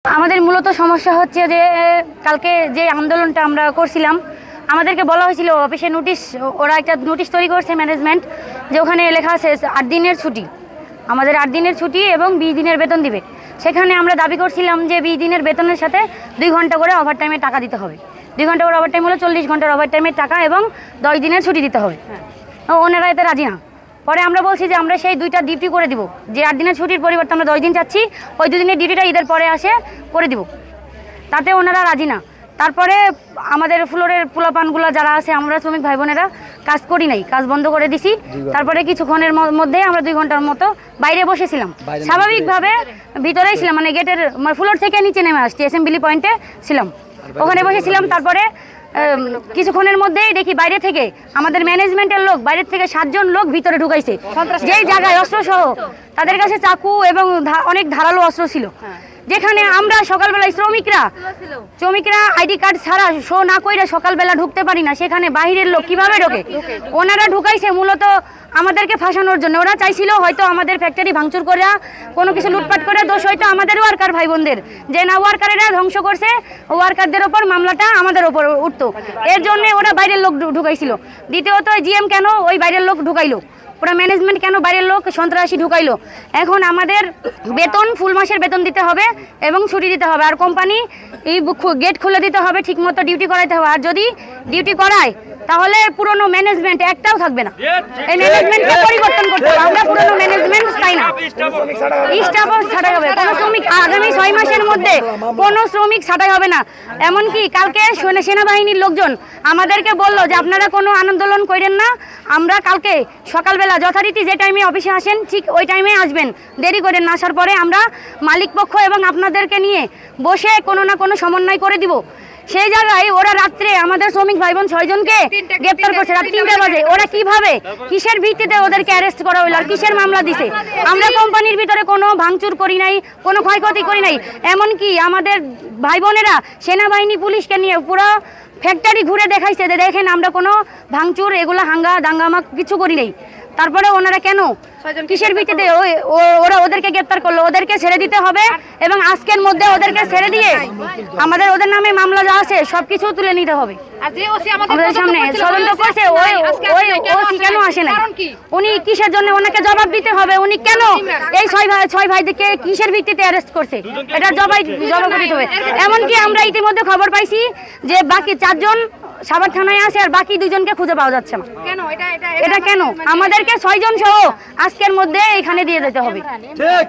আমাদের মূলত সমস্যা হচ্ছে যে কালকে যে আন্দোলনটা আমরা করছিলাম, আমাদেরকে বলা হয়েছিল অফিসে নোটিশ, ওরা একটা নোটিশ তৈরি করছে ম্যানেজমেন্ট, যে ওখানে লেখা আছে 8 দিনের ছুটি, আমাদের 8 দিনের ছুটি এবং 20 দিনের বেতন দিবে। সেখানে আমরা দাবি করছিলাম যে 20 দিনের বেতনের সাথে 2 ঘন্টা করে ওভারটাইমের টাকা দিতে হবে। 2 ঘন্টা করে ওভারটাইম হলে 40 ঘন্টার ওভারটাইমের টাকা এবং 10 দিনের ছুটি দিতে হবে। ওনারা এতে রাজি না। পরে আমরা বলছি যে আমরা সেই 2টা ডিউটি করে দিব, যে 8 দিনের ছুটির পরিবর্তে আমরা 10 দিন চাচ্ছি, ওই 2 দিনের ডিউটিটা ঈদের পরে আসে করে দিব। তাতে ওনারা রাজি না। তারপরে আমাদের ফ্লোরের পোলাপানগুলো যারা আছে, আমরা শ্রমিক ভাই বোনেরা কাজ করি নাই, কাজ বন্ধ করে দিছি। তারপরে কিছুক্ষণের মধ্যে আমরা 2 ঘন্টার মতো বাইরে বসেছিলাম, স্বাভাবিকভাবে ভিতরেই ছিলাম, মানে গেটের ফ্লোর থেকে নিচে নেমে আসছি, অ্যাসেম্বলি পয়েন্টে ছিলাম, ওখানে বসেছিলাম। তারপরে কিছুক্ষণের মধ্যেই দেখি বাইরে থেকে আমাদের ম্যানেজমেন্টের লোক, বাইরে থেকে 7 জন লোক ভিতরে ঢুকাইছে, যেই জায়গায় অস্ত্র সহ, তাদের কাছে চাকু এবং অনেক ধারালো অস্ত্র ছিল। যেখানে আমরা সকালবেলায় শ্রমিকরা আইডি কার্ড ছাড়া শো না কইরা সকালবেলা ঢুকতে পারি না, সেখানে বাহিরের লোক কিভাবে ঢোকে? ওনারা ঢুকাইছে মূলত আমাদেরকে ফাঁসানোর জন্য। ওরা চাইছিল হয়তো আমাদের ফ্যাক্টরি ভাঙচুর করে, কোনো কিছু লুটপাট করে, দোষ হয়তো আমাদের ওয়ার্কার ভাই বোনদের, যে না ওয়ার্কারেরা ধ্বংস করছে, ওয়ার্কারদের ওপর মামলাটা আমাদের ওপর উঠতো, এর জন্য ওরা বাইরের লোক ঢুকাইছিল। দ্বিতীয়ত জিএম কেন ওই বাইরের লোক ঢুকাইলো, পুরো ম্যানেজমেন্ট কেন বাইরের লোক সন্ত্রাসী ঢুকাইলো? এখন আমাদের বেতন ফুল মাসের বেতন দিতে হবে এবং ছুটি দিতে হবে, আর কোম্পানি এই গেট খুলে দিতে হবে, ঠিকমতো ডিউটি করাইতে হবে। আর যদি ডিউটি করায় তাহলে পুরনো ম্যানেজমেন্ট একটাও থাকবে না, এই ম্যানেজমেন্টকে পরিবর্তন করতে হবে। আমরা পুরনো ম্যানেজমেন্ট চাই না, স্টাফও ছাঁটাই হবে, কোনো শ্রমিক আগামী 6 মাসের মধ্যে কোনো শ্রমিক ছাঁটাই হবে না। এমনকি কালকে সেনাবাহিনীর লোকজন আমাদেরকে বললো যে আপনারা কোনো আন্দোলন করেন না, আমরা কালকে সকালবেলা যথারীতি যে টাইমে অফিসে আসেন ঠিক ওই টাইমে আসবেন, দেরি করেন না। আসার পরে আমরা মালিক পক্ষ এবং আপনাদেরকে নিয়ে বসে কোনো না কোনো সমন্বয় করে দিব। সেই জায়গায় ওরা রাত্রে আমাদের শ্রমিক ভাই বোন 6 জনকে গ্রেপ্তার করছে, রাত 3টা বাজে। ওরা কিভাবে, কিসের ভিত্তিতে ওদেরকে অ্যারেস্ট করা হইল, আর কিসের মামলা দিছে? আমরা কোম্পানির ভিতরে কোনো ভাঙচুর করি নাই, কোনো ক্ষয়ক্ষতি করি নাই। এমনকি আমাদের ভাই বোনেরা সেনাবাহিনী পুলিশকে নিয়ে পুরো ফ্যাক্টরি ঘুরে দেখাইছে যে দেখেন আমরা কোনো ভাঙচুর এগুলো দাঙ্গামা কিছু করি নাই। তারপরে ওনারা কেন, কিসের ভিত্তিতে ওরা ওদেরকে গ্রেপ্তার করলো? ওদেরকে ছেড়ে দিতে হবে এবং আজকের মধ্যে ওদেরকে ছেড়ে দিয়ে আমাদের ওদের নামে মামলা যা আছে সবকিছু তুলে নিতে হবে। আমাদের সামনে তদন্ত করছে, ওসি কেন আসে না? উনি কিসের জন্য? ওনাকে জবাব দিতে হবে, উনি কেন এই 6 ভাইদেরকে কিসের ভিত্তিতে অ্যারেস্ট করছে, এটা জবাব দিতে হবে। এমনকি আমরা ইতিমধ্যে খবর পাইছি যে বাকি 4 জন সাভার থানায় আছে, আর বাকি 2 জনকে খুঁজে পাওয়া যাচ্ছে না। এটা কেন? আমাদেরকে 6 জন সহ আজকের মধ্যে এখানে দিয়ে যেতে হবে। ঠিক।